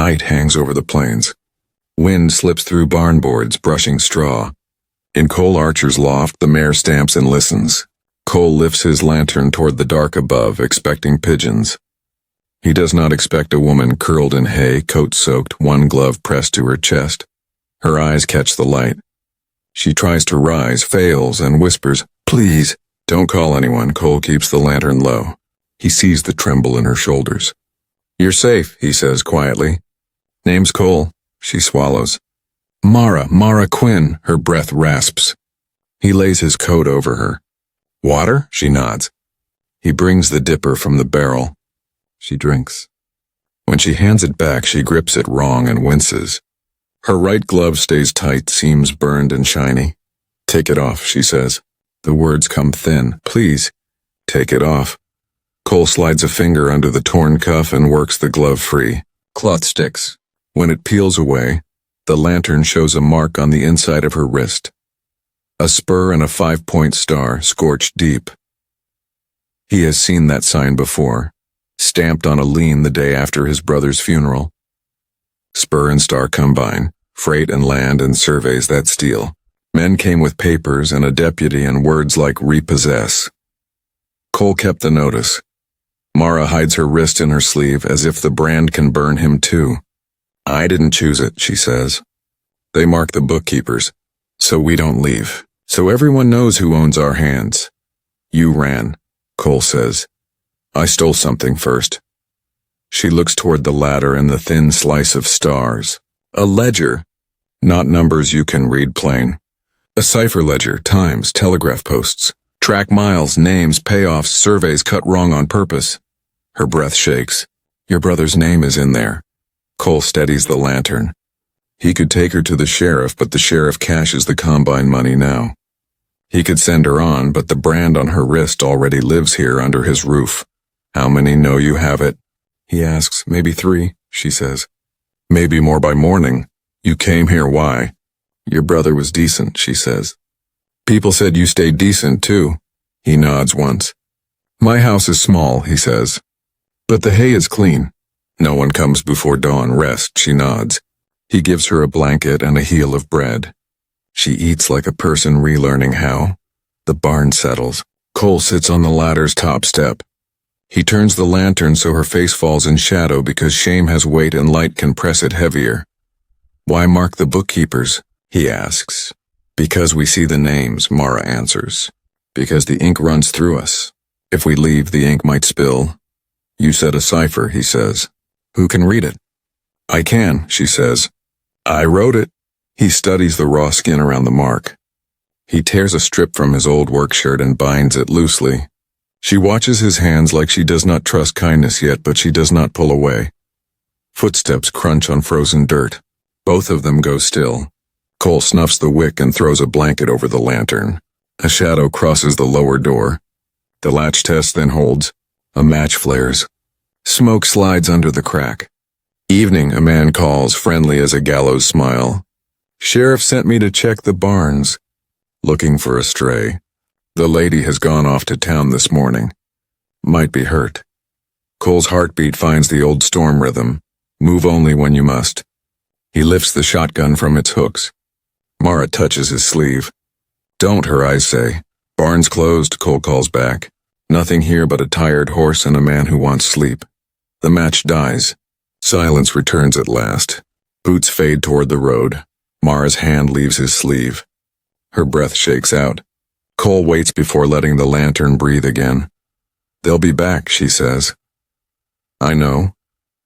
Night hangs over the plains. Wind slips through barn boards, brushing straw. In Cole Archer's loft, the mare stamps and listens. Cole lifts his lantern toward the dark above, expecting pigeons. He does not expect a woman curled in hay, coat soaked, one glove pressed to her chest. Her eyes catch the light. She tries to rise, fails, and whispers, "Please." "Don't call anyone." Cole keeps the lantern low. He sees the tremble in her shoulders. "You're safe," he says quietly. "Name's Cole." She swallows. Mara Quinn," her breath rasps. He lays his coat over her. "Water?" She nods. He brings the dipper from the barrel. She drinks. When she hands it back, she grips it wrong and winces. Her right glove stays tight, seams burned and shiny. "Take it off," she says. The words come thin. "Please, take it off." Cole slides a finger under the torn cuff and works the glove free. Cloth sticks. When it peels away, the lantern shows a mark on the inside of her wrist. A spur and a 5-point star, scorched deep. He has seen that sign before, stamped on a lien the day after his brother's funeral. Spur and star combine, freight and land and surveys that steal. Men came with papers and a deputy and words like repossess. Cole kept the notice. Mara hides her wrist in her sleeve as if the brand can burn him too. "I didn't choose it," she says. "They mark the bookkeepers, so we don't leave. So everyone knows who owns our hands." "You ran," Cole says. "I stole something first." She looks toward the ladder and the thin slice of stars. A ledger, not numbers you can read plain. A cipher ledger, times, telegraph posts, track miles, names, payoffs, surveys cut wrong on purpose. Her breath shakes. "Your brother's name is in there." Cole steadies the lantern. He could take her to the sheriff, but the sheriff cashes the combine money now. He could send her on, but the brand on her wrist already lives here under his roof. "How many know you have it?" he asks. "Maybe 3, she says. "Maybe more by morning. You came here, why?" "Your brother was decent," she says. "People said you stayed decent, too." He nods once. "My house is small," he says. "But the hay is clean. No one comes before dawn. Rest," she nods. He gives her a blanket and a heel of bread. She eats like a person relearning how. The barn settles. Cole sits on the ladder's top step. He turns the lantern so her face falls in shadow because shame has weight and light can press it heavier. "Why mark the bookkeepers?" he asks. "Because we see the names," Mara answers. "Because the ink runs through us. If we leave, the ink might spill." "You said a cipher," he says. "Who can read it?" "I can," she says. "I wrote it." He studies the raw skin around the mark. He tears a strip from his old work shirt and binds it loosely. She watches his hands like she does not trust kindness yet, but she does not pull away. Footsteps crunch on frozen dirt. Both of them go still. Cole snuffs the wick and throws a blanket over the lantern. A shadow crosses the lower door. The latch test then holds. A match flares. Smoke slides under the crack. "Evening," a man calls, friendly as a gallows smile. "Sheriff sent me to check the barns. Looking for a stray. The lady has gone off to town this morning. Might be hurt." Cole's heartbeat finds the old storm rhythm. Move only when you must. He lifts the shotgun from its hooks. Mara touches his sleeve. "Don't," her eyes say. "Barn's closed," Cole calls back. Nothing here but a tired horse and a man who wants sleep. The match dies. Silence returns at last. Boots fade toward the road. Mara's hand leaves his sleeve. Her breath shakes out. Cole waits before letting the lantern breathe again. "They'll be back," she says. "I know,"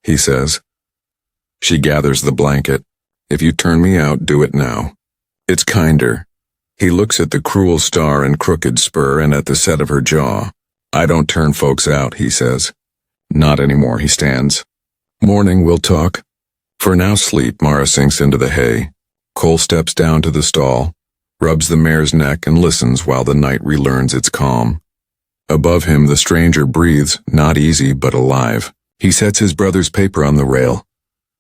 he says. She gathers the blanket. "If you turn me out, do it now. It's kinder." He looks at the cruel star and crooked spur and at the set of her jaw. "I don't turn folks out," he says. "Not anymore," he stands. "Morning, we'll talk. For now, sleep." Mara sinks into the hay. Cole steps down to the stall, rubs the mare's neck and listens while the night relearns its calm. Above him, the stranger breathes, not easy but alive. He sets his brother's paper on the rail,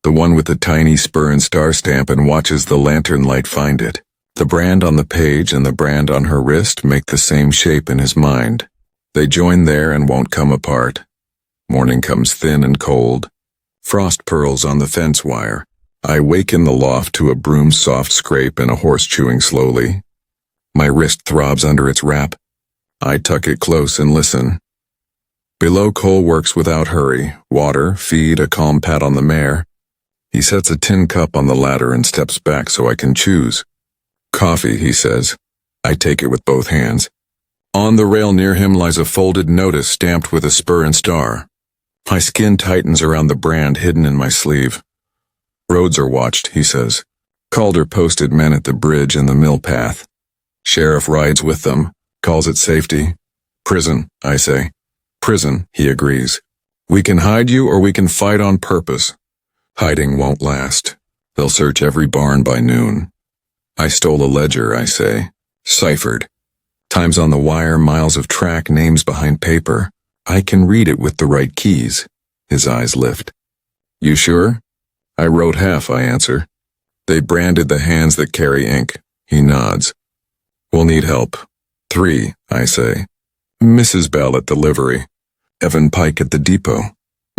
the one with the tiny spur and star stamp, and watches the lantern light find it. The brand on the page and the brand on her wrist make the same shape in his mind. They join there and won't come apart. Morning comes thin and cold. Frost pearls on the fence wire. I wake in the loft to a broom's soft scrape and a horse chewing slowly. My wrist throbs under its wrap. I tuck it close and listen. Below, Cole works without hurry. Water, feed, a calm pat on the mare. He sets a tin cup on the ladder and steps back so I can choose. Coffee, he says. I take it with both hands. On the rail near him lies a folded notice stamped with a spur and star. My skin tightens around the brand hidden in my sleeve. Roads are watched, he says. Calder posted men at the bridge and the mill path. Sheriff rides with them, calls it safety. Prison, I say. Prison, he agrees. We can hide you or we can fight on purpose. Hiding won't last. They'll search every barn by noon. I stole a ledger, I say. Ciphered. Times on the wire, miles of track, names behind paper. I can read it with the right keys. His eyes lift. You sure? I wrote half, I answer. They branded the hands that carry ink. He nods. We'll need help. 3, I say. Mrs. Bell at the livery. Evan Pike at the depot.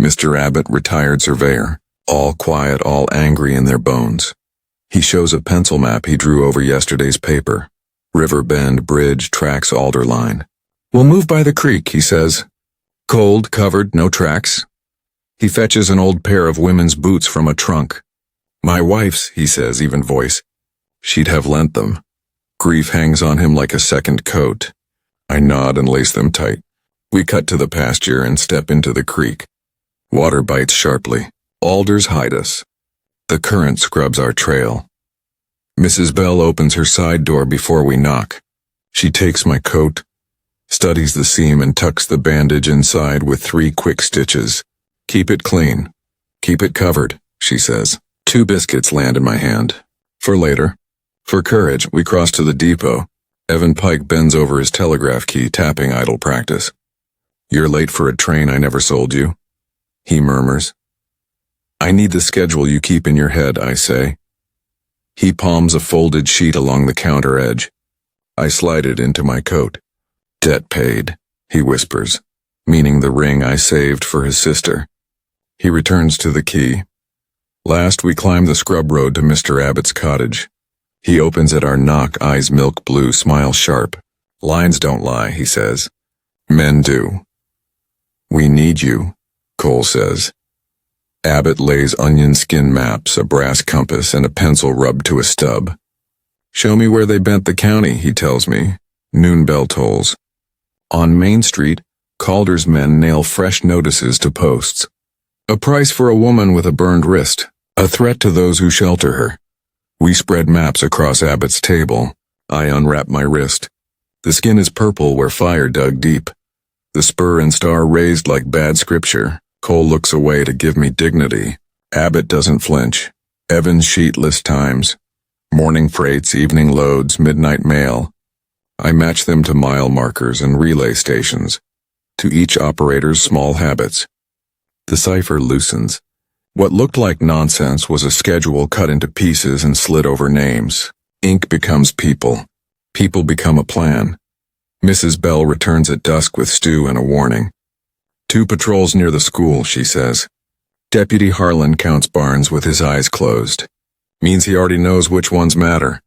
Mr. Abbott, retired surveyor. All quiet, all angry in their bones. He shows a pencil map he drew over yesterday's paper. River bend, bridge, tracks, alder line. We'll move by the creek, he says. Cold, covered, no tracks. He fetches an old pair of women's boots from a trunk. My wife's, he says, even voice. She'd have lent them. Grief hangs on him like a second coat. I nod and lace them tight. We cut to the pasture and step into the creek. Water bites sharply. Alders hide us. The current scrubs our trail. Mrs. Bell opens her side door before we knock. She takes my coat, studies the seam and tucks the bandage inside with 3 quick stitches. Keep it clean. Keep it covered, she says. 2 biscuits land in my hand. For later. For courage, we cross to the depot. Evan Pike bends over his telegraph key, tapping idle practice. You're late for a train I never sold you. He murmurs. I need the schedule you keep in your head, I say. He palms a folded sheet along the counter edge. I slide it into my coat. Debt paid, he whispers, meaning the ring I saved for his sister. He returns to the key. Last, we climb the scrub road to Mr. Abbott's cottage. He opens at our knock, eyes milk blue, smile sharp. Lines don't lie, he says. Men do. We need you, Cole says. Abbott lays onion skin maps, a brass compass, and a pencil rubbed to a stub. Show me where they bent the county, he tells me. Noon bell tolls. On Main Street, Calder's men nail fresh notices to posts. A price for a woman with a burned wrist, a threat to those who shelter her. We spread maps across Abbott's table. I unwrap my wrist. The skin is purple where fire dug deep. The spur and star raised like bad scripture. Cole looks away to give me dignity. Abbott doesn't flinch. Evan's sheet lists times. Morning freights, evening loads, midnight mail. I match them to mile markers and relay stations. To each operator's small habits. The cipher loosens. What looked like nonsense was a schedule cut into pieces and slid over names. Ink becomes people. People become a plan. Mrs. Bell returns at dusk with stew and a warning. 2 patrols near the school, she says. Deputy Harlan counts barns with his eyes closed. Means he already knows which ones matter.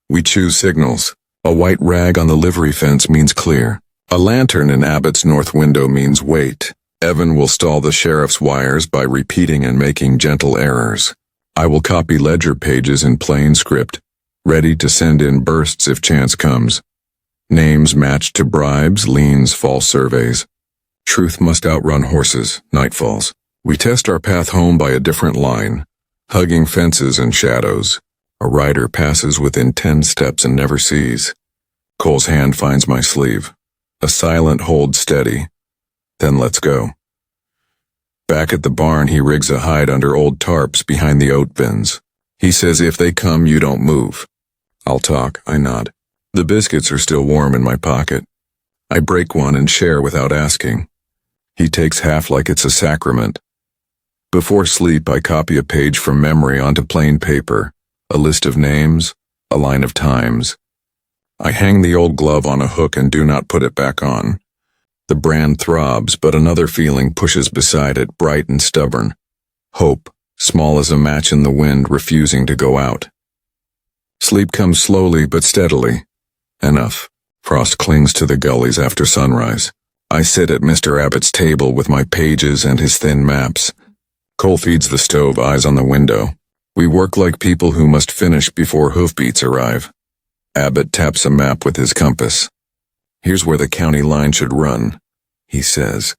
We choose signals. A white rag on the livery fence means clear. A lantern in Abbott's north window means wait. Evan will stall the sheriff's wires by repeating and making gentle errors. I will copy ledger pages in plain script, ready to send in bursts if chance comes. Names matched to bribes, liens, false surveys. Truth must outrun horses, night falls. We test our path home by a different line, hugging fences and shadows. A rider passes within 10 steps and never sees. Cole's hand finds my sleeve. A silent hold steady. Then let's go. Back at the barn, he rigs a hide under old tarps behind the oat bins. He says if they come, you don't move. I'll talk, I nod. The biscuits are still warm in my pocket. I break one and share without asking. He takes half like it's a sacrament. Before sleep, I copy a page from memory onto plain paper, a list of names, a line of times. I hang the old glove on a hook and do not put it back on. The brand throbs, but another feeling pushes beside it, bright and stubborn. Hope, small as a match in the wind, refusing to go out. Sleep comes slowly but steadily. Enough. Frost clings to the gullies after sunrise. I sit at Mr. Abbott's table with my pages and his thin maps. Cole feeds the stove, eyes on the window. We work like people who must finish before hoofbeats arrive. Abbott taps a map with his compass. Here's where the county line should run, he says.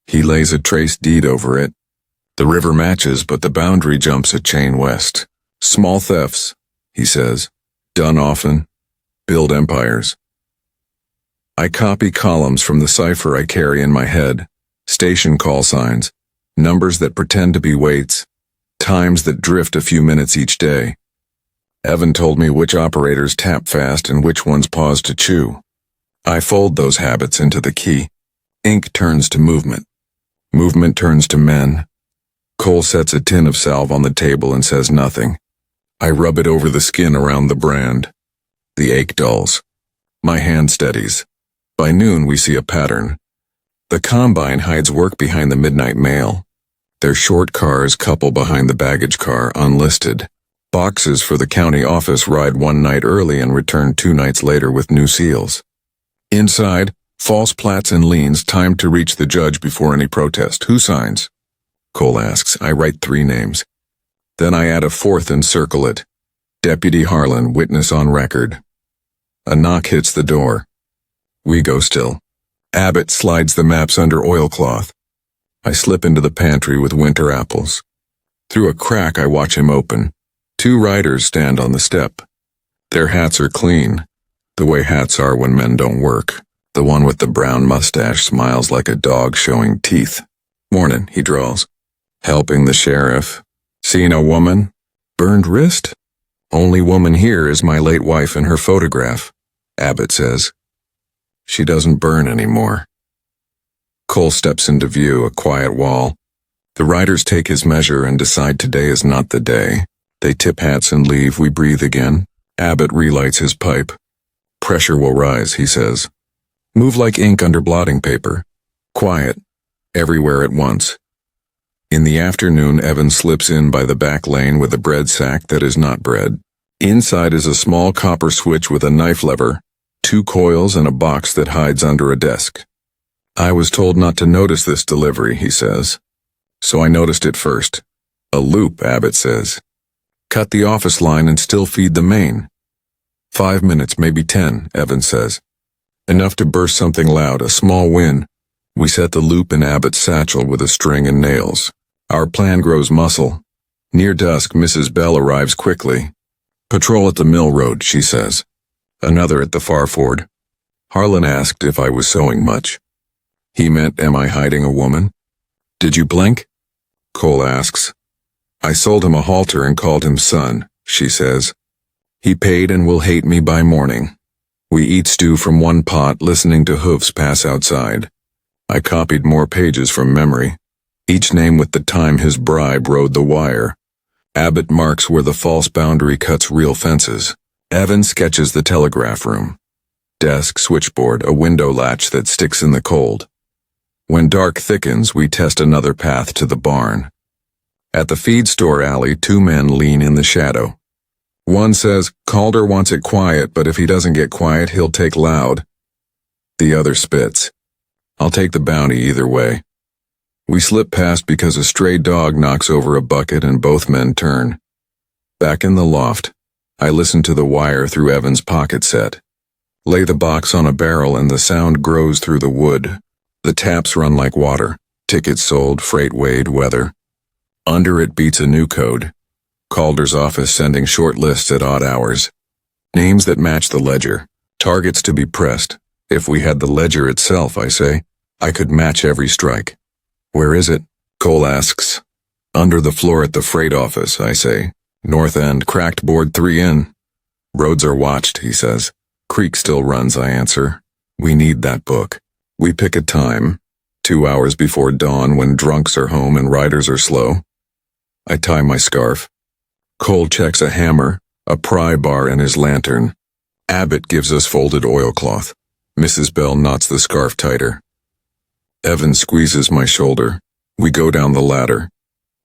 He lays a trace deed over it. The river matches, but the boundary jumps a chain west. Small thefts, he says. Done often. Build empires. I copy columns from the cipher I carry in my head. Station call signs. Numbers that pretend to be weights. Times that drift a few minutes each day. Evan told me which operators tap fast and which ones pause to chew. I fold those habits into the key. Ink turns to movement. Movement turns to men. Cole sets a tin of salve on the table and says nothing. I rub it over the skin around the brand. The ache dulls. My hand steadies. By noon we see a pattern. The combine hides work behind the midnight mail. Their short cars couple behind the baggage car, unlisted. Boxes for the county office ride one night early and return 2 nights later with new seals. Inside, false plats and liens timed to reach the judge before any protest. Who signs? Cole asks. I write 3 names. Then I add a 4th and circle it. Deputy Harlan, witness on record. A knock hits the door. We go still. Abbott slides the maps under oilcloth. I slip into the pantry with winter apples. Through a crack I watch him open. 2 riders stand on the step. Their hats are clean, the way hats are when men don't work. The one with the brown mustache smiles like a dog showing teeth. Mornin', he drawls. Helping the sheriff. Seen a woman? Burned wrist? Only woman here is my late wife in her photograph, Abbott says. She doesn't burn anymore. Cole steps into view, a quiet wall. The riders take his measure and decide today is not the day. They tip hats and leave. We breathe again. Abbott relights his pipe. Pressure will rise, he says. Move like ink under blotting paper. Quiet. Everywhere at once. In the afternoon, Evan slips in by the back lane with a bread sack that is not bread. Inside is a small copper switch with a knife lever, 2 coils and a box that hides under a desk. I was told not to notice this delivery, he says. So I noticed it first. A loop, Abbott says. Cut the office line and still feed the main. 5 minutes, maybe 10, Evan says. Enough to burst something loud, a small win. We set the loop in Abbott's satchel with a string and nails. Our plan grows muscle. Near dusk, Mrs. Bell arrives quickly. Patrol at the mill road, she says. Another at the far ford. Harlan asked if I was sewing much. He meant, am I hiding a woman? Did you blink? Cole asks. I sold him a halter and called him son, she says. He paid and will hate me by morning. We eat stew from one pot, listening to hoofs pass outside. I copied more pages from memory. Each name with the time his bribe rode the wire. Abbott marks where the false boundary cuts real fences. Evan sketches the telegraph room. Desk, switchboard, a window latch that sticks in the cold. When dark thickens, we test another path to the barn. At the feed store alley, 2 men lean in the shadow. One says, Calder wants it quiet, but if he doesn't get quiet, he'll take loud. The other spits. I'll take the bounty either way. We slip past because a stray dog knocks over a bucket and both men turn. Back in the loft, I listen to the wire through Evan's pocket set. Lay the box on a barrel and the sound grows through the wood. The taps run like water. Tickets sold, freight weighed, weather. Under it beats a new code. Calder's office sending short lists at odd hours. Names that match the ledger. Targets to be pressed. If we had the ledger itself, I say, I could match every strike. Where is it? Cole asks. Under the floor at the freight office, I say. North end, cracked board 3 in. Roads are watched, he says. Creek still runs, I answer. We need that book. We pick a time. 2 hours before dawn when drunks are home and riders are slow. I tie my scarf. Cole checks a hammer, a pry bar and his lantern. Abbott gives us folded oilcloth. Mrs. Bell knots the scarf tighter. Evan squeezes my shoulder. We go down the ladder.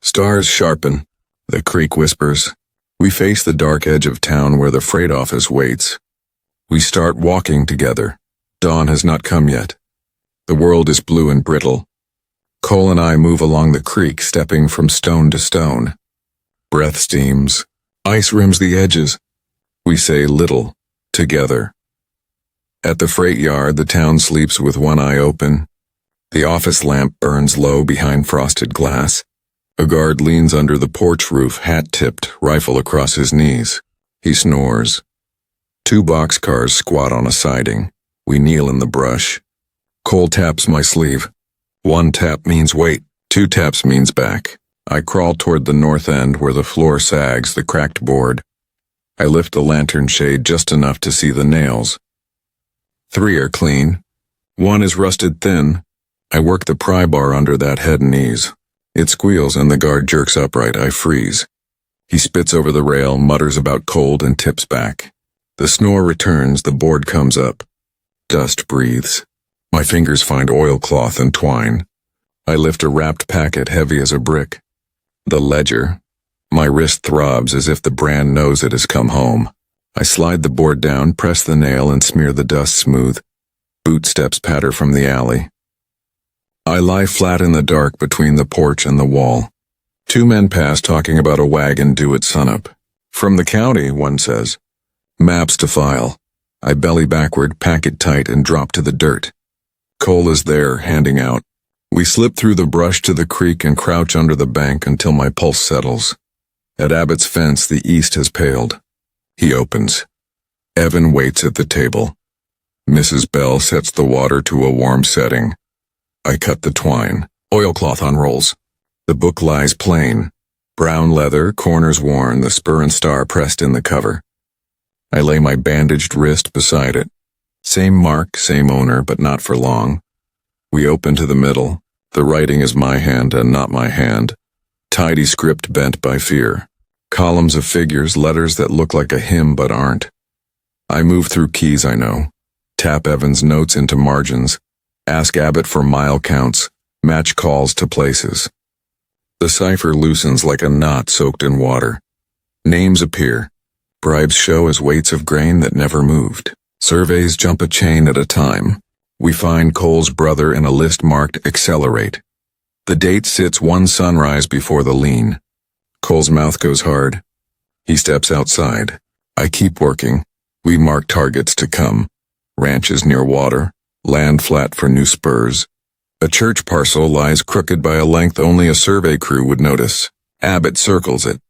Stars sharpen. The creek whispers. We face the dark edge of town where the freight office waits. We start walking together. Dawn has not come yet. The world is blue and brittle. Cole and I move along the creek, stepping from stone to stone. Breath steams. Ice rims the edges. We say little, together. At the freight yard, the town sleeps with one eye open. The office lamp burns low behind frosted glass. A guard leans under the porch roof, hat tipped, rifle across his knees. He snores. 2 boxcars squat on a siding. We kneel in the brush. Cole taps my sleeve. 1 tap means wait, 2 taps means back. I crawl toward the north end where the floor sags, the cracked board. I lift the lantern shade just enough to see the nails. 3 are clean. 1 is rusted thin. I work the pry bar under that head and knees. It squeals and the guard jerks upright. I freeze. He spits over the rail, mutters about cold, and tips back. The snore returns, the board comes up. Dust breathes. My fingers find oilcloth and twine. I lift a wrapped packet heavy as a brick. The ledger. My wrist throbs as if the brand knows it has come home. I slide the board down, press the nail, and smear the dust smooth. Boot steps patter from the alley. I lie flat in the dark between the porch and the wall. 2 men pass talking about a wagon due at sunup. From the county, one says. Maps to file. I belly backward, pack it tight, and drop to the dirt. Cole is there, handing out. We slip through the brush to the creek and crouch under the bank until my pulse settles. At Abbott's fence, the east has paled. He opens. Evan waits at the table. Mrs. Bell sets the water to a warm setting. I cut the twine. Oilcloth unrolls. The book lies plain. Brown leather, corners worn, the spur and star pressed in the cover. I lay my bandaged wrist beside it. Same mark, same owner, but not for long. We open to the middle. The writing is my hand and not my hand. Tidy script bent by fear. Columns of figures, letters that look like a hymn but aren't. I move through keys I know. Tap Evan's notes into margins. Ask Abbott for mile counts. Match calls to places. The cipher loosens like a knot soaked in water. Names appear. Bribes show as weights of grain that never moved. Surveys jump a chain at a time. We find Cole's brother in a list marked Accelerate. The date sits 1 sunrise before the lean. Cole's mouth goes hard. He steps outside. I keep working. We mark targets to come. Ranches near water. Land flat for new spurs. A church parcel lies crooked by a length only a survey crew would notice. Abbott circles it.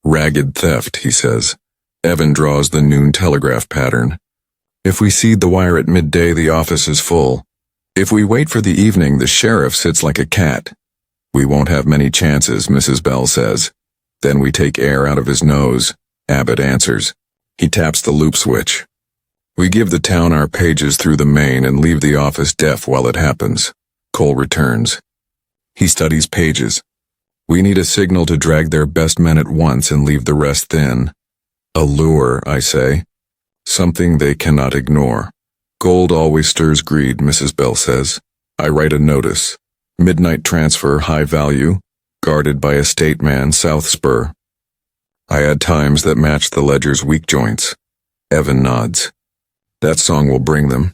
Ragged theft, he says. Evan draws the noon telegraph pattern. If we seed the wire at midday, the office is full. If we wait for the evening, the sheriff sits like a cat. We won't have many chances, Mrs. Bell says. Then we take air out of his nose. Abbott answers. He taps the loop switch. We give the town our pages through the main and leave the office deaf while it happens. Cole returns. He studies pages. We need a signal to drag their best men at once and leave the rest thin. A lure, I say. Something they cannot ignore. Gold always stirs greed, Mrs. Bell says. I write a notice. Midnight transfer, high value. Guarded by a state man, South Spur. I add times that match the ledger's weak joints. Evan nods. That song will bring them.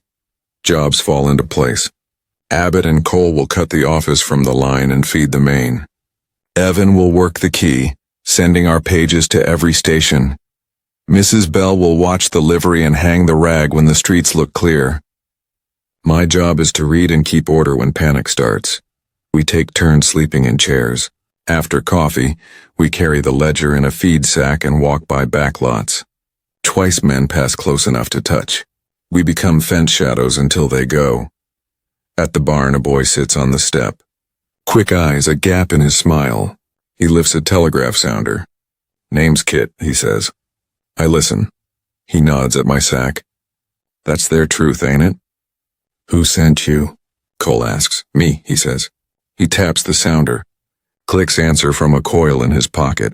Jobs fall into place. Abbott and Cole will cut the office from the line and feed the main. Evan will work the key, sending our pages to every station. Mrs. Bell will watch the livery and hang the rag when the streets look clear. My job is to read and keep order when panic starts. We take turns sleeping in chairs. After coffee, we carry the ledger in a feed sack and walk by backlots. Twice men pass close enough to touch. We become fence shadows until they go. At the barn, a boy sits on the step. Quick eyes, a gap in his smile. He lifts a telegraph sounder. Name's Kit, he says. I listen. He nods at my sack. That's their truth, ain't it? Who sent you? Cole asks. Me, he says. He taps the sounder. Clicks answer from a coil in his pocket.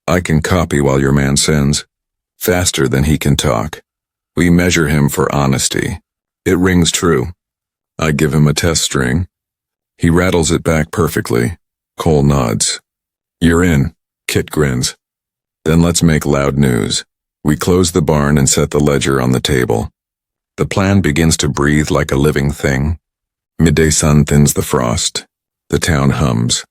I can copy while your man sends. Faster than he can talk. We measure him for honesty. It rings true. I give him a test string. He rattles it back perfectly. Cole nods. You're in, Kit grins. Then let's make loud news. We close the barn and set the ledger on the table. The plan begins to breathe like a living thing. Midday sun thins the frost. The town hums.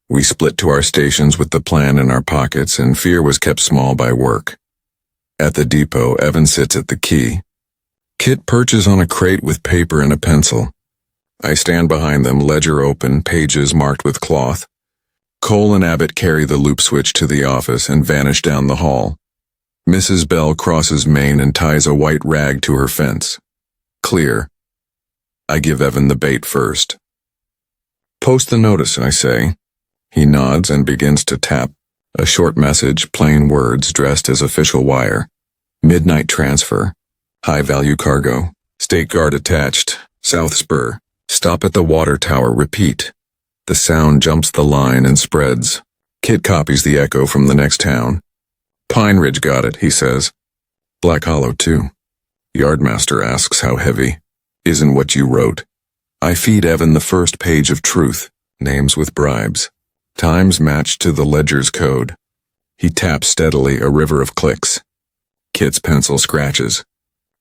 We split to our stations with the plan in our pockets, and fear was kept small by work. At the depot, Evan sits at the key. Kit perches on a crate with paper and a pencil. I stand behind them, ledger open, pages marked with cloth. Cole and Abbott carry the loop switch to the office and vanish down the hall. Mrs. Bell crosses Main and ties a white rag to her fence. Clear. I give Evan the bait first. Post the notice, I say. He nods and begins to tap. A short message, plain words dressed as official wire. Midnight transfer. High-value cargo. State Guard attached. South Spur. Stop at the water tower. Repeat. The sound jumps the line and spreads. Kit copies the echo from the next town. Pine Ridge got it, he says. Black Hollow, too. Yardmaster asks how heavy. Isn't what you wrote. I feed Evan the first page of truth. Names with bribes. Times matched to the ledger's code. He taps steadily, a river of clicks. Kit's pencil scratches.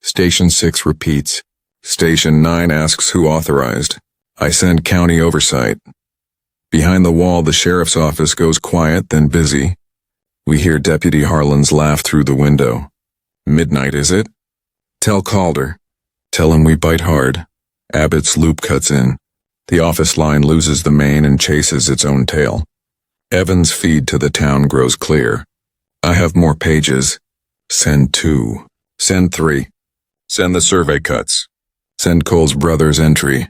Station 6 repeats. Station 9 asks who authorized. I send county oversight. Behind the wall, the sheriff's office goes quiet, then busy. We hear Deputy Harlan's laugh through the window. Midnight, is it? Tell Calder. Tell him we bite hard. Abbott's loop cuts in. The office line loses the main and chases its own tail. Evan's feed to the town grows clear. I have more pages. Send 2. Send 3. Send the survey cuts. Send Cole's brother's entry.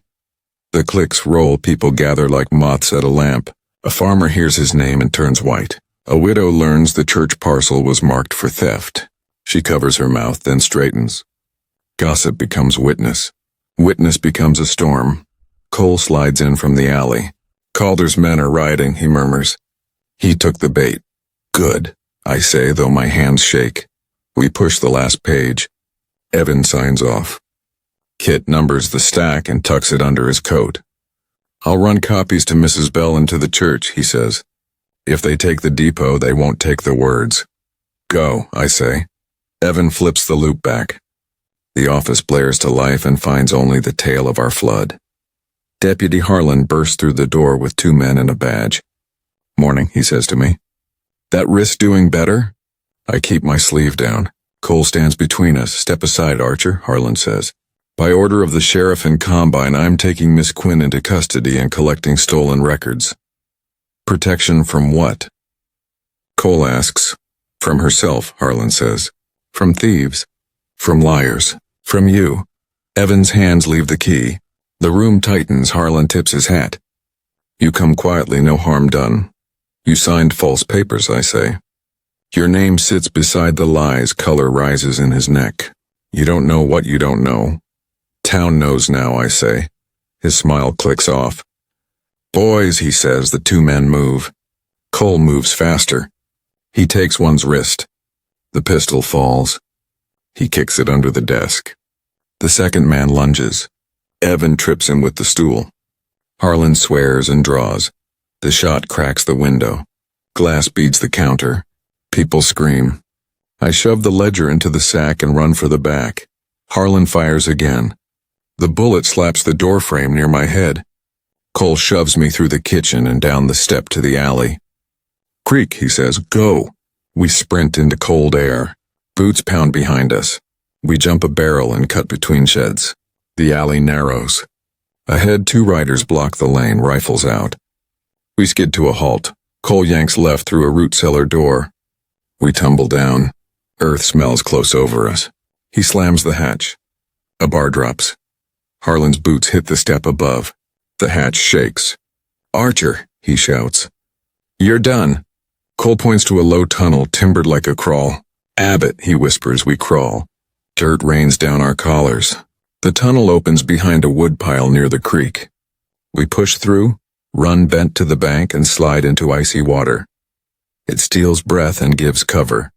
The clicks roll, people gather like moths at a lamp. A farmer hears his name and turns white. A widow learns the church parcel was marked for theft. She covers her mouth, then straightens. Gossip becomes witness. Witness becomes a storm. Cole slides in from the alley. Calder's men are rioting, he murmurs. He took the bait. Good, I say, though my hands shake. We push the last page. Evan signs off. Kit numbers the stack and tucks it under his coat. I'll run copies to Mrs. Bell and to the church, he says. If they take the depot, they won't take the words. Go, I say. Evan flips the loop back. The office blares to life and finds only the tale of our flood. Deputy Harlan bursts through the door with 2 men and a badge. Morning, he says to me. That risk doing better? I keep my sleeve down. Cole stands between us. Step aside, Archer, Harlan says. By order of the sheriff and Combine, I'm taking Miss Quinn into custody and collecting stolen records. Protection from what? Cole asks. From herself, Harlan says. From thieves. From liars. From you. Evan's hands leave the key. The room tightens. Harlan tips his hat. You come quietly, no harm done. You signed false papers, I say. Your name sits beside the lies. Color rises in his neck. You don't know what you don't know. Town knows now, I say. His smile clicks off. Boys, he says. The 2 men move. Cole moves faster. He takes one's wrist. The pistol falls. He kicks it under the desk. The second man lunges. Evan trips him with the stool. Harlan swears and draws. The shot cracks the window. Glass beats the counter. People scream. I shove the ledger into the sack and run for the back. Harlan fires again. The bullet slaps the doorframe near my head. Cole shoves me through the kitchen and down the step to the alley. Creak, he says, go. We sprint into cold air. Boots pound behind us. We jump a barrel and cut between sheds. The alley narrows. Ahead, 2 riders block the lane, rifles out. We skid to a halt. Cole yanks left through a root cellar door. We tumble down. Earth smells close over us. He slams the hatch. A bar drops. Harlan's boots hit the step above. The hatch shakes. Archer, he shouts. You're done. Cole points to a low tunnel timbered like a crawl. Abbott, he whispers, we crawl. Dirt rains down our collars. The tunnel opens behind a woodpile near the creek. We push through, run bent to the bank, and slide into icy water. It steals breath and gives cover.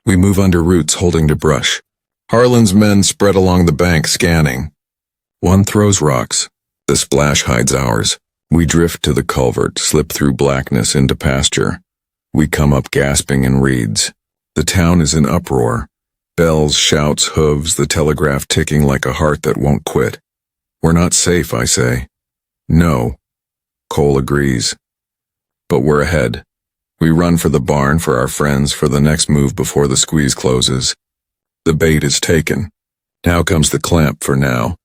We move under roots holding to brush. Harlan's men spread along the bank scanning. One throws rocks. The splash hides ours. We drift to the culvert, slip through blackness into pasture. We come up gasping and reads. The town is in uproar. Bells, shouts, hooves, the telegraph ticking like a heart that won't quit. We're not safe, I say. No. Cole agrees. But we're ahead. We run for the barn, for our friends, for the next move before the squeeze closes. The bait is taken. Now comes the clamp for now.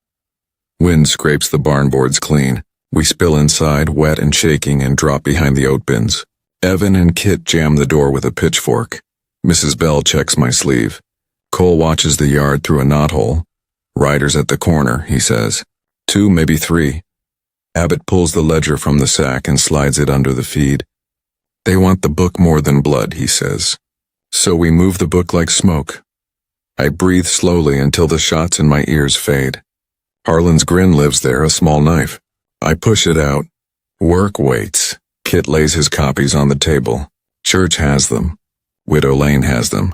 Wind scrapes the barn boards clean. We spill inside, wet and shaking, and drop behind the oat bins. Evan and Kit jam the door with a pitchfork. Mrs. Bell checks my sleeve. Cole watches the yard through a knothole. Riders at the corner, he says. 2, maybe 3. Abbott pulls the ledger from the sack and slides it under the feed. They want the book more than blood, he says. So we move the book like smoke. I breathe slowly until the shots in my ears fade. Harlan's grin lives there, a small knife. I push it out. Work waits. Kit lays his copies on the table. Church has them. Widow Lane has them.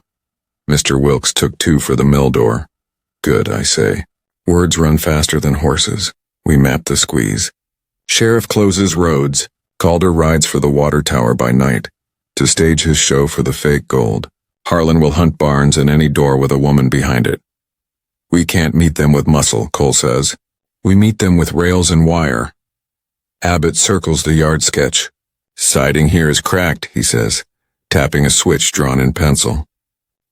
Mr. Wilkes took 2 for the mill door. Good, I say. Words run faster than horses. We map the squeeze. Sheriff closes roads. Calder rides for the water tower by night to stage his show for the fake gold. Harlan will hunt barns and any door with a woman behind it. We can't meet them with muscle, Cole says. We meet them with rails and wire. Abbott circles the yard sketch. Siding here is cracked, he says, tapping a switch drawn in pencil.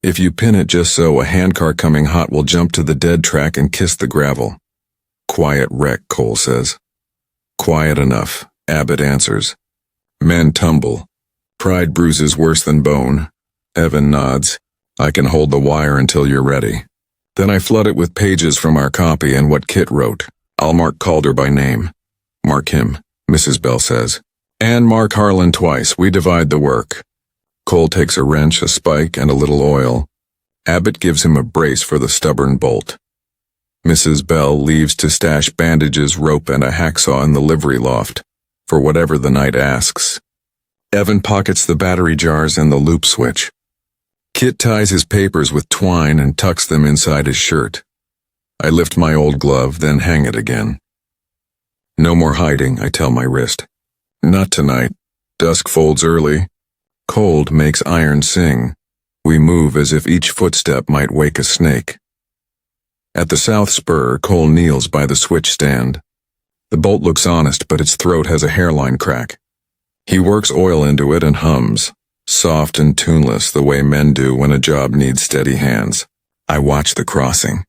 If you pin it just so, a handcar coming hot will jump to the dead track and kiss the gravel. Quiet wreck, Cole says. Quiet enough, Abbott answers. Men tumble. Pride bruises worse than bone. Evan nods. I can hold the wire until you're ready. Then I flood it with pages from our copy and what Kit wrote. I'll mark Calder by name. Mark him, Mrs. Bell says. And mark Harlan twice. We divide the work. Cole takes a wrench, a spike, and a little oil. Abbott gives him a brace for the stubborn bolt. Mrs. Bell leaves to stash bandages, rope, and a hacksaw in the livery loft, for whatever the night asks. Evan pockets the battery jars and the loop switch. Kit ties his papers with twine and tucks them inside his shirt. I lift my old glove, then hang it again. No more hiding, I tell my wrist. Not tonight. Dusk folds early. Cold makes iron sing. We move as if each footstep might wake a snake. At the south spur, Cole kneels by the switch stand. The bolt looks honest, but its throat has a hairline crack. He works oil into it and hums, soft and tuneless the way men do when a job needs steady hands. I watch the crossing.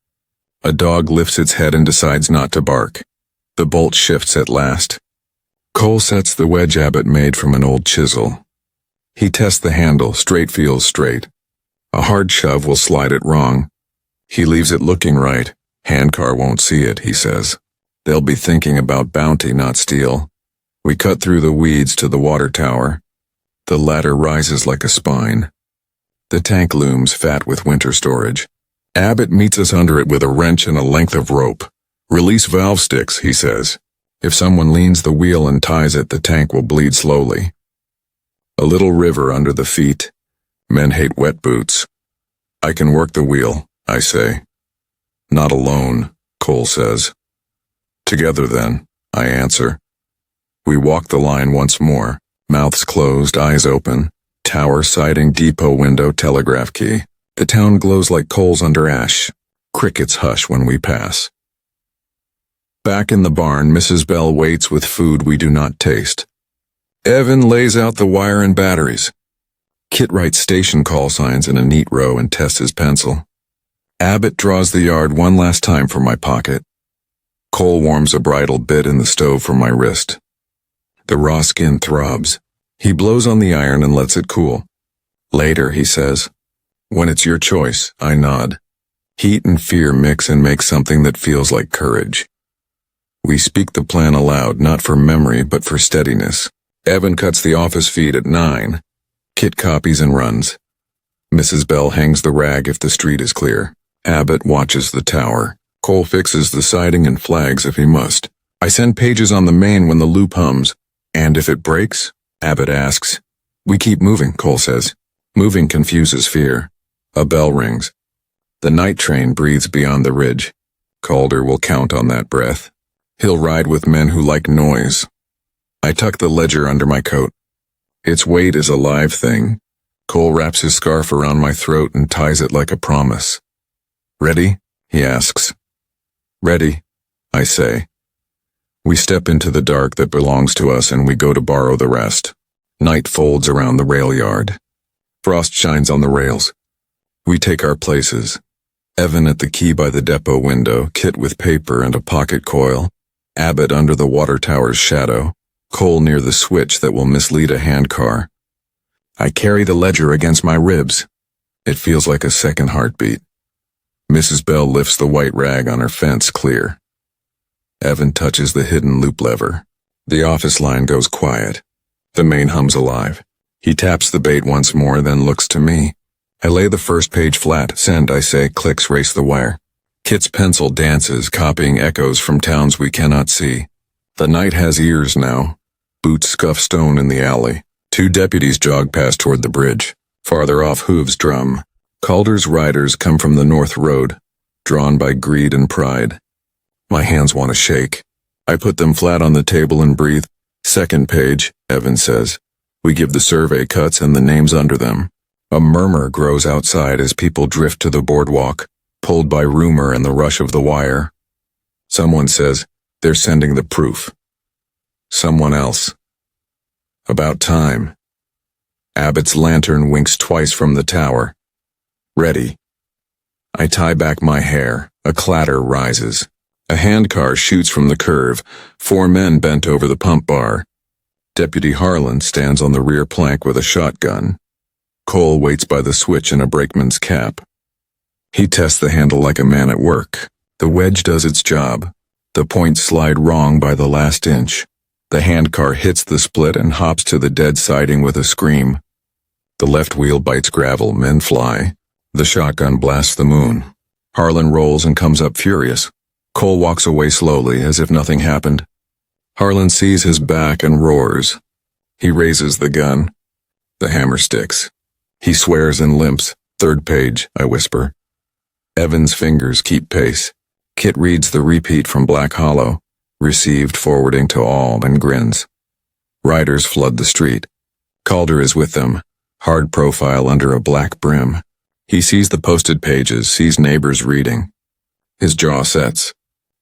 A dog lifts its head and decides not to bark. The bolt shifts at last. Cole sets the wedge Abbott made from an old chisel. He tests the handle, straight feels straight. A hard shove will slide it wrong. He leaves it looking right. Handcar won't see it, he says. They'll be thinking about bounty, not steel. We cut through the weeds to the water tower. The ladder rises like a spine. The tank looms fat with winter storage. Abbott meets us under it with a wrench and a length of rope. Release valve sticks, he says. If someone leans the wheel and ties it, the tank will bleed slowly. A little river under the feet. Men hate wet boots. I can work the wheel, I say. Not alone, Cole says. Together then, I answer. We walk the line once more, mouths closed, eyes open, tower, siding, depot window, telegraph key. The town glows like coals under ash. Crickets hush when we pass. Back in the barn, Mrs. Bell waits with food we do not taste. Evan lays out the wire and batteries. Kit writes station call signs in a neat row and tests his pencil. Abbott draws the yard one last time for my pocket. Cole warms a bridle bit in the stove for my wrist. The raw skin throbs. He blows on the iron and lets it cool. Later, he says. When it's your choice, I nod. Heat and fear mix and make something that feels like courage. We speak the plan aloud, not for memory, but for steadiness. Evan cuts the office feed at 9. Kit copies and runs. Mrs. Bell hangs the rag if the street is clear. Abbott watches the tower. Cole fixes the siding and flags if he must. I send pages on the main when the loop hums. And if it breaks? Abbott asks. We keep moving, Cole says. Moving confuses fear. A bell rings. The night train breathes beyond the ridge. Calder will count on that breath. He'll ride with men who like noise. I tuck the ledger under my coat. Its weight is a live thing. Cole wraps his scarf around my throat and ties it like a promise. Ready? He asks. Ready, I say. We step into the dark that belongs to us and we go to borrow the rest. Night folds around the rail yard. Frost shines on the rails. We take our places. Evan at the key by the depot window, Kit with paper and a pocket coil, Abbott under the water tower's shadow, Cole near the switch that will mislead a handcar. I carry the ledger against my ribs. It feels like a second heartbeat. Mrs. Bell lifts the white rag on her fence clear. Evan touches the hidden loop lever. The office line goes quiet. The main hums alive. He taps the bait once more, then looks to me. I lay the first page flat. Send, I say. Clicks race the wire. Kit's pencil dances, copying echoes from towns we cannot see. The night has ears now. Boots scuff stone in the alley. 2 deputies jog past toward the bridge. Farther off, hooves drum. Calder's riders come from the north road, drawn by greed and pride. My hands want to shake. I put them flat on the table and breathe. Second page, Evan says. We give the survey cuts and the names under them. A murmur grows outside as people drift to the boardwalk, pulled by rumor and the rush of the wire. Someone says, they're sending the proof. Someone else. About time. Abbott's lantern winks twice from the tower. Ready. I tie back my hair. A clatter rises. A handcar shoots from the curve. 4 men bent over the pump bar. Deputy Harlan stands on the rear plank with a shotgun. Cole waits by the switch in a brakeman's cap. He tests the handle like a man at work. The wedge does its job. The points slide wrong by the last inch. The handcar hits the split and hops to the dead siding with a scream. The left wheel bites gravel, men fly. The shotgun blasts the moon. Harlan rolls and comes up furious. Cole walks away slowly, as if nothing happened. Harlan sees his back and roars. He raises the gun. The hammer sticks. He swears and limps. Third page, I whisper. Evan's fingers keep pace. Kit reads the repeat from Black Hollow, received forwarding to all, and grins. Riders flood the street. Calder is with them, hard profile under a black brim. He sees the posted pages, sees neighbors reading. His jaw sets.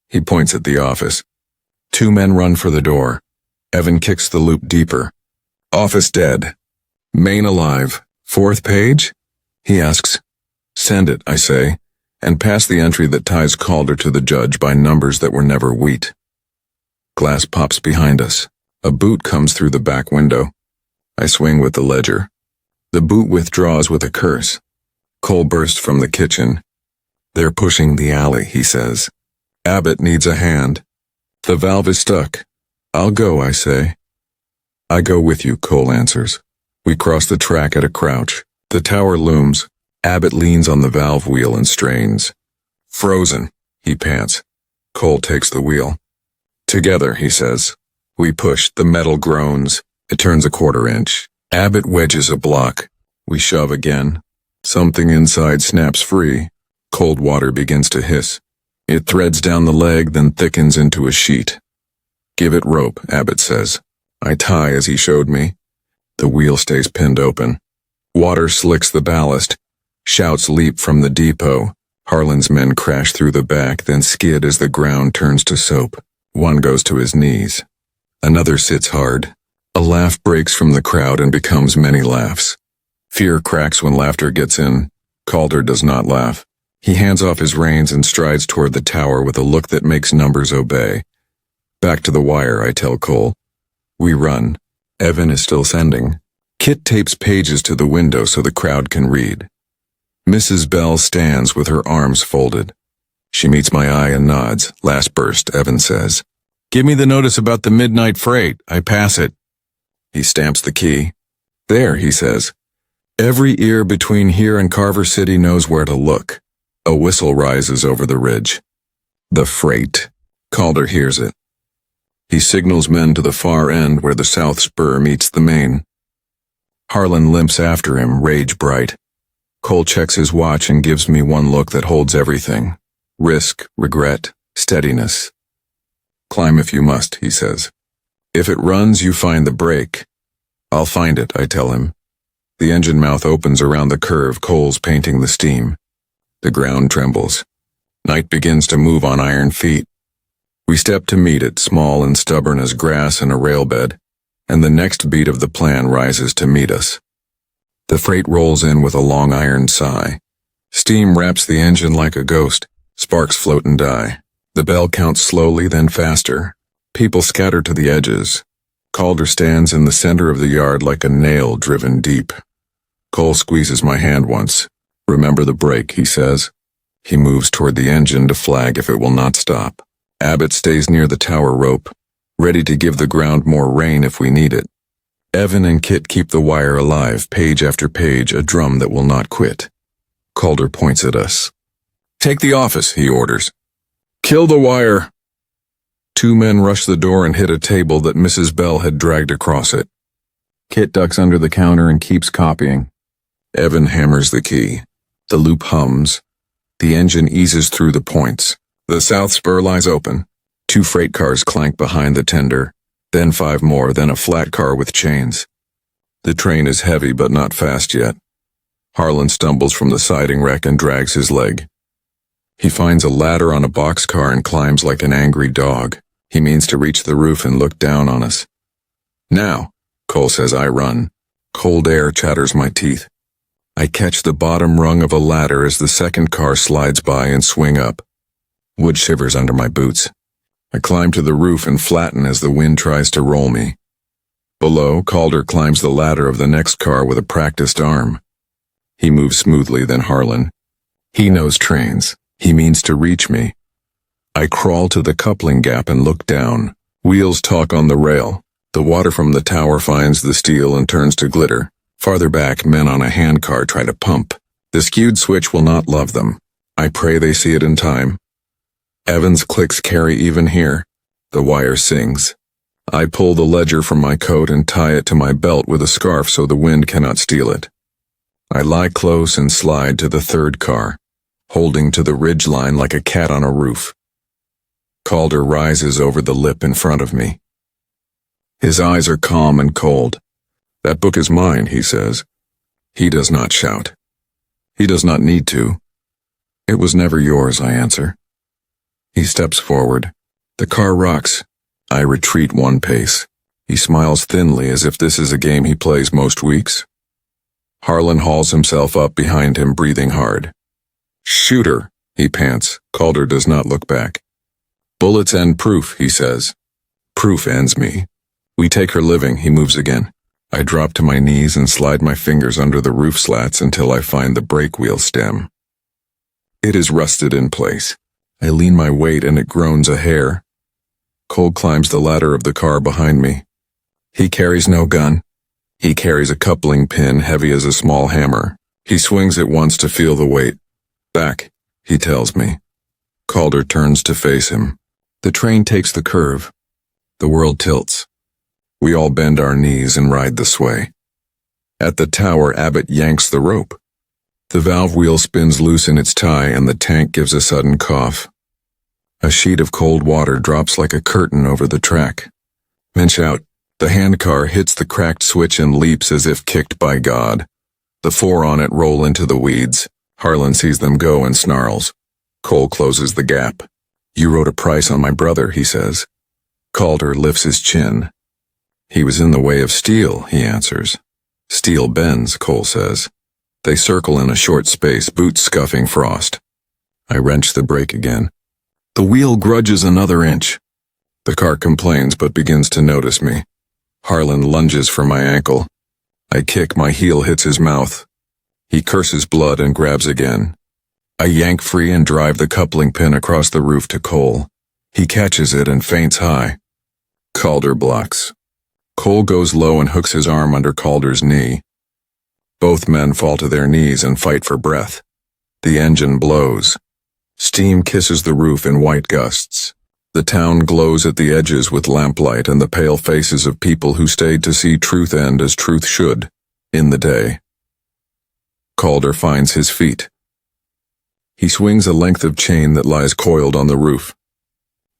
He points at the office. 2 men run for the door. Evan kicks the loop deeper. Office dead. Main alive. 4th page? He asks. Send it, I say, and pass the entry that ties Calder to the judge by numbers that were never wheat. Glass pops behind us. A boot comes through the back window. I swing with the ledger. The boot withdraws with a curse. Cole bursts from the kitchen. They're pushing the alley, he says. Abbott needs a hand. The valve is stuck. I'll go, I say. I go with you, Cole answers. We cross the track at a crouch. The tower looms. Abbott leans on the valve wheel and strains. Frozen, he pants. Cole takes the wheel. Together, he says. We push. The metal groans. It turns a 1/4 inch. Abbott wedges a block. We shove again. Something inside snaps free. Cold water begins to hiss. It threads down the leg, then thickens into a sheet. Give it rope, Abbott says. I tie as he showed me. The wheel stays pinned open. Water slicks the ballast. Shouts leap from the depot. Harlan's men crash through the back, then skid as the ground turns to soap. One goes to his knees. Another sits hard. A laugh breaks from the crowd and becomes many laughs. Fear cracks when laughter gets in. Calder does not laugh. He hands off his reins and strides toward the tower with a look that makes numbers obey. Back to the wire, I tell Cole. We run. Evan is still sending. Kit tapes pages to the window so the crowd can read. Mrs. Bell stands with her arms folded. She meets my eye and nods. Last burst, Evan says. Give me the notice about the midnight freight. I pass it. He stamps the key. There, he says. Every ear between here and Carver City knows where to look. A whistle rises over the ridge. The freight. Calder hears it. He signals men to the far end where the south spur meets the main. Harlan limps after him, rage bright. Cole checks his watch and gives me one look that holds everything. Risk, regret, steadiness. Climb if you must, he says. If it runs, you find the brake. I'll find it, I tell him. The engine mouth opens around the curve, coals painting the steam. The ground trembles. Night begins to move on iron feet. We step to meet it, small and stubborn as grass in a railbed, and the next beat of the plan rises to meet us. The freight rolls in with a long iron sigh. Steam wraps the engine like a ghost. Sparks float and die. The bell counts slowly, then faster. People scatter to the edges. Calder stands in the center of the yard like a nail driven deep. Cole squeezes my hand once. Remember the brake, he says. He moves toward the engine to flag if it will not stop. Abbott stays near the tower rope, ready to give the ground more rain if we need it. Evan and Kit keep the wire alive, page after page, a drum that will not quit. Calder points at us. Take the office, he orders. Kill the wire. 2 men rush the door and hit a table that Mrs. Bell had dragged across it. Kit ducks under the counter and keeps copying. Evan hammers the key. The loop hums. The engine eases through the points. The south spur lies open. 2 freight cars clank behind the tender, then 5 more, then a flat car with chains. The train is heavy but not fast yet. Harlan stumbles from the siding rack and drags his leg. He finds a ladder on a boxcar and climbs like an angry dog. He means to reach the roof and look down on us. Now, Cole says. I run. Cold air chatters my teeth. I catch the bottom rung of a ladder as the second car slides by and swing up. Wood shivers under my boots. I climb to the roof and flatten as the wind tries to roll me. Below, Calder climbs the ladder of the next car with a practiced arm. He moves smoothly, then Harlan. He knows trains. He means to reach me. I crawl to the coupling gap and look down. Wheels talk on the rail. The water from the tower finds the steel and turns to glitter. Farther back, men on a handcar try to pump. The skewed switch will not love them. I pray they see it in time. Evan's clicks carry even here. The wire sings. I pull the ledger from my coat and tie it to my belt with a scarf so the wind cannot steal it. I lie close and slide to the third car, holding to the ridge line like a cat on a roof. Calder rises over the lip in front of me. His eyes are calm and cold. That book is mine, he says. He does not shout. He does not need to. It was never yours, I answer. He steps forward. The car rocks. I retreat 1 pace. He smiles thinly as if this is a game he plays most weeks. Harlan hauls himself up behind him, breathing hard. Shoot her, he pants. Calder does not look back. Bullets end proof, he says. Proof ends me. We take her living, he moves again. I drop to my knees and slide my fingers under the roof slats until I find the brake wheel stem. It is rusted in place. I lean my weight and it groans a hair. Cole climbs the ladder of the car behind me. He carries no gun. He carries a coupling pin heavy as a small hammer. He swings it once to feel the weight. Back, he tells me. Calder turns to face him. The train takes the curve. The world tilts. We all bend our knees and ride the sway. At the tower, Abbott yanks the rope. The valve wheel spins loose in its tie and the tank gives a sudden cough. A sheet of cold water drops like a curtain over the track. Men shout. The handcar hits the cracked switch and leaps as if kicked by God. The 4 on it roll into the weeds. Harlan sees them go and snarls. Cole closes the gap. You wrote a price on my brother, he says. Calder lifts his chin. He was in the way of steel, he answers. Steel bends, Cole says. They circle in a short space, boots scuffing frost. I wrench the brake again. The wheel grudges another inch. The car complains but begins to notice me. Harlan lunges for my ankle. I kick, my heel hits his mouth. He curses blood and grabs again. I yank free and drive the coupling pin across the roof to Cole. He catches it and feints high. Calder blocks. Cole goes low and hooks his arm under Calder's knee. Both men fall to their knees and fight for breath. The engine blows. Steam kisses the roof in white gusts. The town glows at the edges with lamplight and the pale faces of people who stayed to see truth end as truth should, in the day. Calder finds his feet. He swings a length of chain that lies coiled on the roof.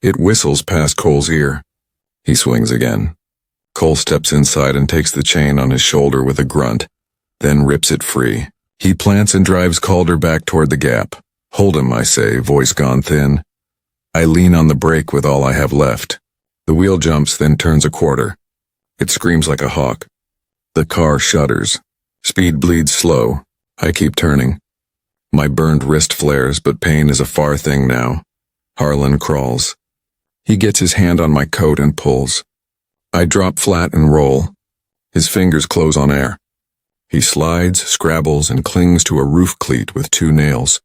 It whistles past Cole's ear. He swings again. Cole steps inside and takes the chain on his shoulder with a grunt, then rips it free. He plants and drives Calder back toward the gap. Hold him, I say, voice gone thin. I lean on the brake with all I have left. The wheel jumps, then turns a quarter. It screams like a hawk. The car shudders. Speed bleeds slow. I keep turning. My burned wrist flares, but pain is a far thing now. Harlan crawls. He gets his hand on my coat and pulls. I drop flat and roll. His fingers close on air. He slides, scrabbles, and clings to a roof cleat with 2 nails.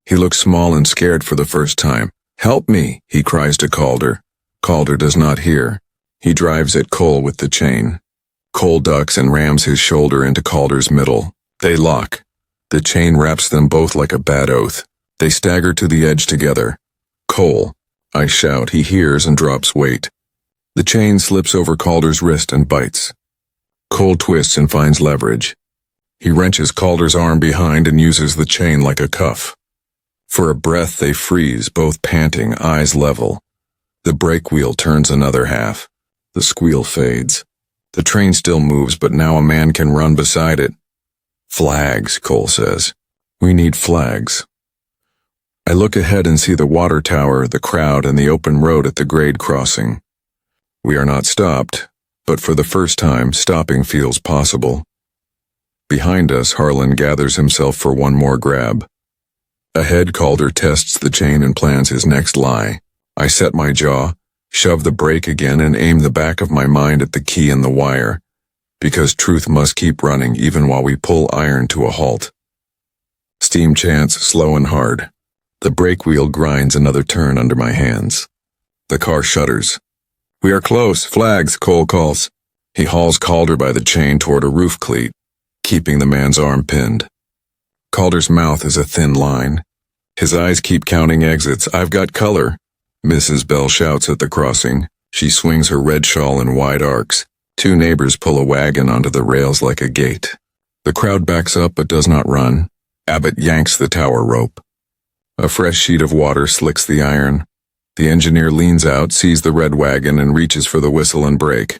He looks small and scared for the first time. "Help me," he cries to Calder. Calder does not hear. He drives at Cole with the chain. Cole ducks and rams his shoulder into Calder's middle. They lock. The chain wraps them both like a bad oath. They stagger to the edge together. "Cole," I shout. He hears and drops weight. The chain slips over Calder's wrist and bites. Cole twists and finds leverage. He wrenches Calder's arm behind and uses the chain like a cuff. For a breath they freeze, both panting, eyes level. The brake wheel turns another half. The squeal fades. The train still moves, but now a man can run beside it. "Flags," Cole says. "We need flags." I look ahead and see the water tower, the crowd, and the open road at the grade crossing. We are not stopped, but for the first time, stopping feels possible. Behind us, Harlan gathers himself for one more grab. Ahead, Calder tests the chain and plans his next lie. I set my jaw, shove the brake again, and aim the back of my mind at the key and the wire, because truth must keep running even while we pull iron to a halt. Steam chants slow and hard. The brake wheel grinds another turn under my hands. The car shudders. "We are close. Flags," Cole calls. He hauls Calder by the chain toward a roof cleat, keeping the man's arm pinned. Calder's mouth is a thin line. His eyes keep counting exits. "I've got color," Mrs. Bell shouts at the crossing. She swings her red shawl in wide arcs. 2 neighbors pull a wagon onto the rails like a gate. The crowd backs up but does not run. Abbott yanks the tower rope. A fresh sheet of water slicks the iron. The engineer leans out, sees the red wagon, and reaches for the whistle and brake.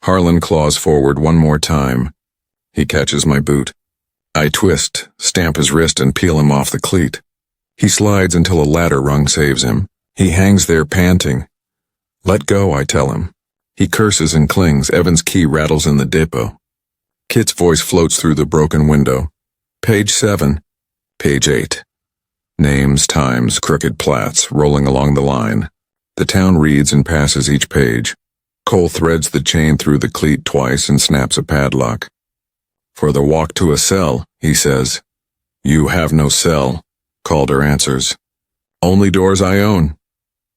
Harlan claws forward one more time. He catches my boot. I twist, stamp his wrist, and peel him off the cleat. He slides until a ladder rung saves him. He hangs there panting. "Let go," I tell him. He curses and clings. Evan's key rattles in the depot. Kit's voice floats through the broken window. "Page 7. Page 8. Names, times, crooked plats, rolling along the line. The town reads and passes each page. Cole threads the chain through the cleat twice and snaps a padlock. "For the walk to a cell," he says. "You have no cell," Calder answers. "Only doors I own."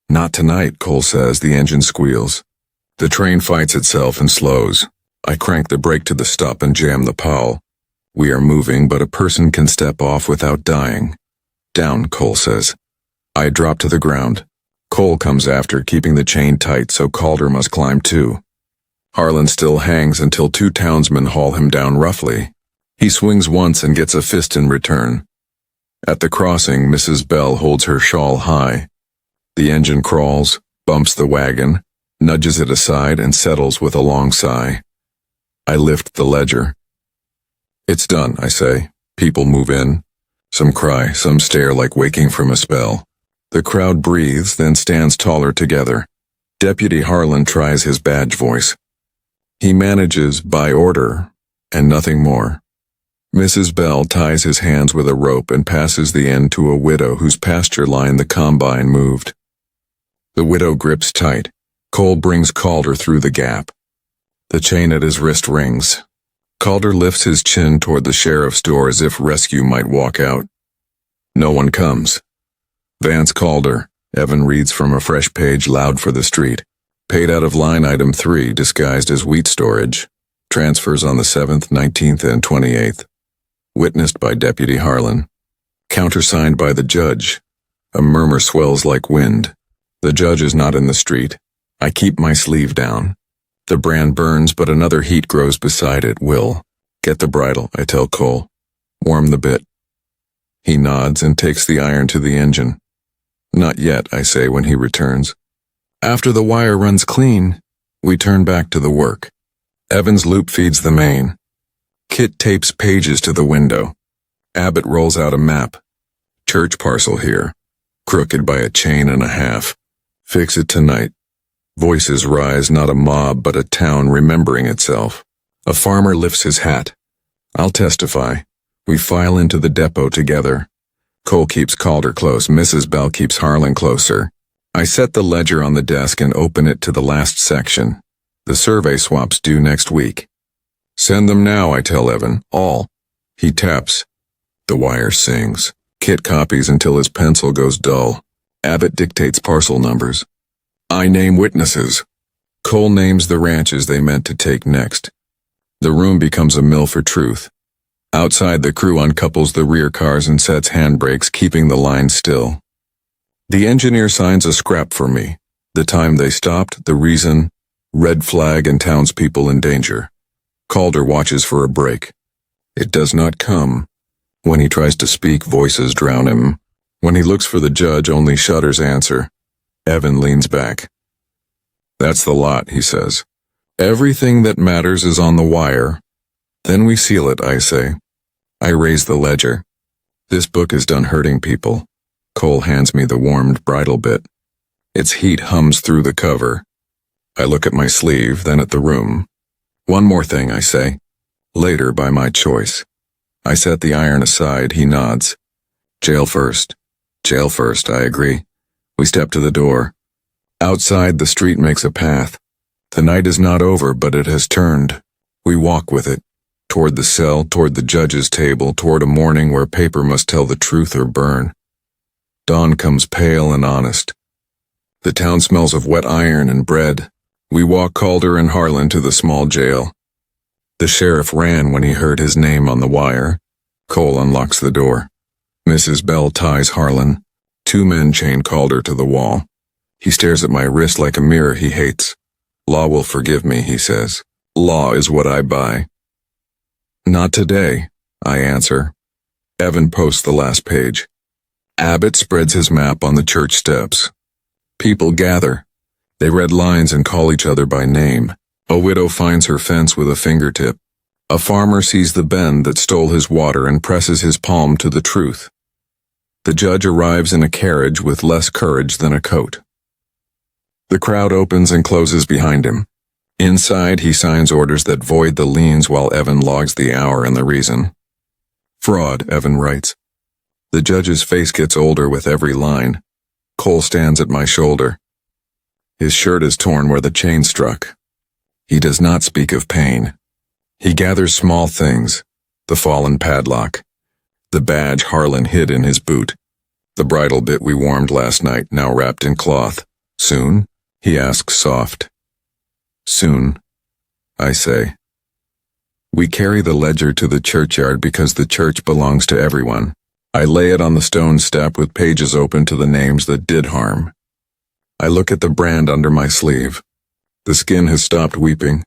"Not tonight," Cole says. The engine squeals. The train fights itself and slows. I crank the brake to the stop and jam the powell. We are moving, but a person can step off without dying. "Down," Cole says. I drop to the ground. Cole comes after, keeping the chain tight, so Calder must climb too. Harlan still hangs until 2 townsmen haul him down roughly. He swings once and gets a fist in return. At the crossing, Mrs. Bell holds her shawl high. The engine crawls, bumps the wagon, nudges it aside, and settles with a long sigh. I lift the ledger. "It's done," I say. People move in. Some cry, some stare like waking from a spell. The crowd breathes, then stands taller together. Deputy Harlan tries his badge voice. He manages by order, and nothing more. Mrs. Bell ties his hands with a rope and passes the end to a widow whose pasture line the combine moved. The widow grips tight. Cole brings Calder through the gap. The chain at his wrist rings. Calder lifts his chin toward the sheriff's door as if rescue might walk out. No one comes. "Vance Calder," Evan reads from a fresh page loud for the street. "Paid out of line item 3, disguised as wheat storage. Transfers on the 7th, 19th, and 28th. Witnessed by Deputy Harlan. Countersigned by the judge." A murmur swells like wind. The judge is not in the street. I keep my sleeve down. The brand burns, but another heat grows beside it. "Will, get the bridle," I tell Cole. "Warm the bit." He nods and takes the iron to the engine. "Not yet," I say when he returns. "After the wire runs clean." We turn back to the work. Evan's loop feeds the main. Kit tapes pages to the window. Abbott rolls out a map. Church parcel here. Crooked by a chain and a half. Fix it tonight. Voices rise, not a mob, but a town remembering itself. A farmer lifts his hat. I'll testify. We file into the depot together. Cole keeps Calder close. Mrs. Bell keeps Harlan closer. I set the ledger on the desk and open it to the last section. The survey swaps due next week. Send them now, I tell Evan. All. He taps. The wire sings. Kit copies until his pencil goes dull. Abbott dictates parcel numbers. I name witnesses. Cole names the ranches they meant to take next. The room becomes a mill for truth. Outside, the crew uncouples the rear cars and sets handbrakes, keeping the line still. The engineer signs a scrap for me. The time they stopped, the reason, red flag and townspeople in danger. Calder watches for a break. It does not come. When he tries to speak, voices drown him. When he looks for the judge, only shudders answer. Evan leans back. That's the lot, he says. Everything that matters is on the wire. Then we seal it, I say. I raise the ledger. This book is done hurting people. Cole hands me the warmed bridle bit. Its heat hums through the cover. I look at my sleeve, then at the room. One more thing, I say. Later, by my choice. I set the iron aside, he nods. Jail first. Jail first, I agree. We step to the door. Outside, the street makes a path. The night is not over, but it has turned. We walk with it. Toward the cell, toward the judge's table, toward a morning where paper must tell the truth or burn. Dawn comes pale and honest. The town smells of wet iron and bread. We walk Calder and Harlan to the small jail. The sheriff ran when he heard his name on the wire. Cole unlocks the door. Mrs. Bell ties Harlan. Two men chain Calder to the wall. He stares at my wrist like a mirror he hates. Law will forgive me, he says. Law is what I buy. Not today, I answer. Evan posts the last page. Abbott spreads his map on the church steps. People gather. They read lines and call each other by name. A widow finds her fence with a fingertip. A farmer sees the bend that stole his water and presses his palm to the truth. The judge arrives in a carriage with less courage than a coat. The crowd opens and closes behind him. Inside, he signs orders that void the liens while Evan logs the hour and the reason. Fraud, Evan writes. The judge's face gets older with every line. Cole stands at my shoulder. His shirt is torn where the chain struck. He does not speak of pain. He gathers small things. The fallen padlock. The badge Harlan hid in his boot. The bridle bit we warmed last night, now wrapped in cloth. Soon? He asks soft. Soon, I say. We carry the ledger to the churchyard because the church belongs to everyone. I lay it on the stone step with pages open to the names that did harm. I look at the brand under my sleeve. The skin has stopped weeping.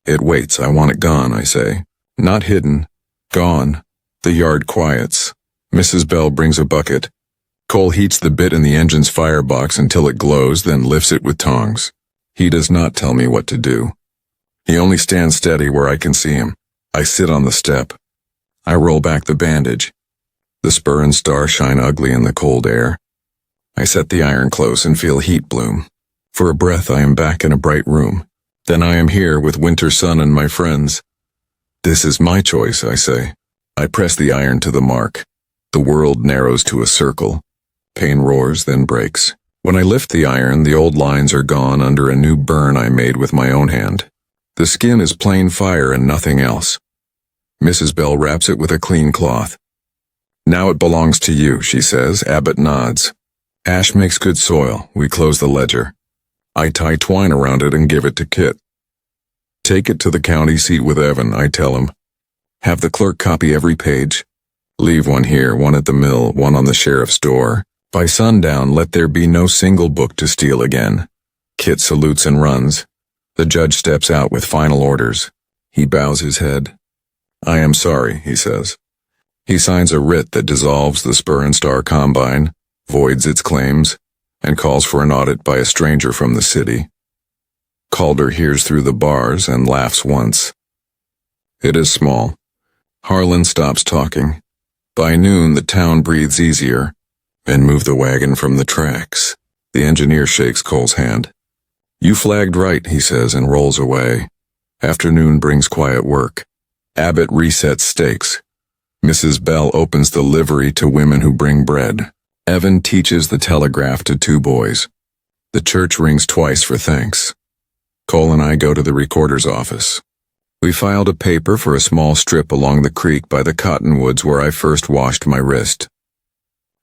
It waits, I want it gone, I say. Not hidden. Gone. The yard quiets. Mrs. Bell brings a bucket. Cole heats the bit in the engine's firebox until it glows, then lifts it with tongs. He does not tell me what to do. He only stands steady where I can see him. I sit on the step. I roll back the bandage. The spur and star shine ugly in the cold air. I set the iron close and feel heat bloom. For a breath, I am back in a bright room. Then I am here with winter sun and my friends. This is my choice, I say. I press the iron to the mark. The world narrows to a circle. Pain roars, then breaks. When I lift the iron, the old lines are gone under a new burn I made with my own hand. The skin is plain fire and nothing else. Mrs. Bell wraps it with a clean cloth. Now it belongs to you, she says. Abbott nods. Ash makes good soil. We close the ledger. I tie twine around it and give it to Kit. Take it to the county seat with Evan, I tell him. Have the clerk copy every page. Leave one here, one at the mill, one on the sheriff's door. By sundown, let there be no single book to steal again. Kit salutes and runs. The judge steps out with final orders. He bows his head. I am sorry, he says. He signs a writ that dissolves the Spur and Star Combine, voids its claims, and calls for an audit by a stranger from the city. Calder hears through the bars and laughs once. It is small. Harlan stops talking. By noon, the town breathes easier. And move the wagon from the tracks. The engineer shakes Cole's hand. You flagged right, he says, and rolls away. Afternoon brings quiet work. Abbott resets stakes. Mrs. Bell opens the livery to women who bring bread. Evan teaches the telegraph to 2 boys. The church rings twice for thanks. Cole and I go to the recorder's office. We filed a paper for a small strip along the creek by the cottonwoods where I first washed my wrist.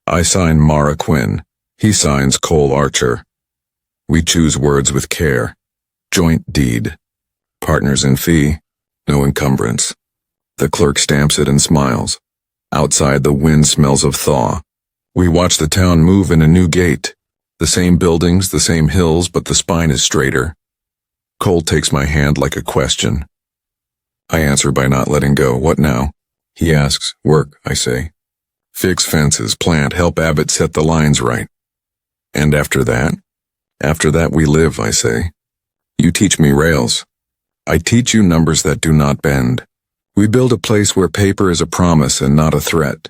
I sign Mara Quinn. He signs Cole Archer. We choose words with care. Joint deed. Partners in fee. No encumbrance. The clerk stamps it and smiles. Outside, the wind smells of thaw. We watch the town move in a new gate. The same buildings, the same hills, but the spine is straighter. Cole takes my hand like a question. I answer by not letting go. What now? He asks. Work, I say. Fix fences, plant, help Abbott set the lines right. And after that? After that we live, I say. You teach me rails. I teach you numbers that do not bend. We build a place where paper is a promise and not a threat.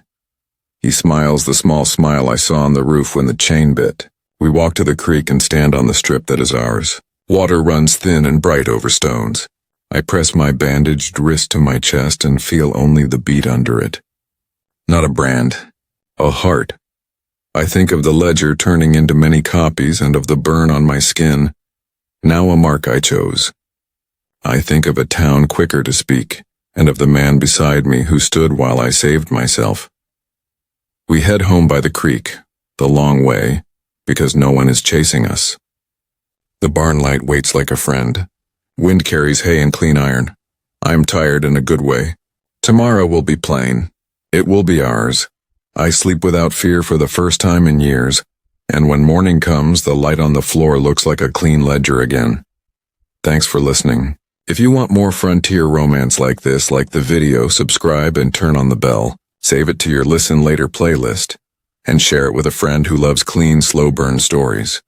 He smiles the small smile I saw on the roof when the chain bit. We walk to the creek and stand on the strip that is ours. Water runs thin and bright over stones. I press my bandaged wrist to my chest and feel only the beat under it. Not a brand, a heart. I think of the ledger turning into many copies and of the burn on my skin, now a mark I chose. I think of a town quicker to speak, and of the man beside me who stood while I saved myself. We head home by the creek, the long way, because no one is chasing us. The barn light waits like a friend. Wind carries hay and clean iron. I am tired in a good way. Tomorrow will be plain. It will be ours. I sleep without fear for the first time in years, and when morning comes, the light on the floor looks like a clean ledger again. Thanks for listening. If you want more frontier romance like this, like the video, subscribe and turn on the bell. Save it to your Listen Later playlist, and share it with a friend who loves clean, slow burn stories.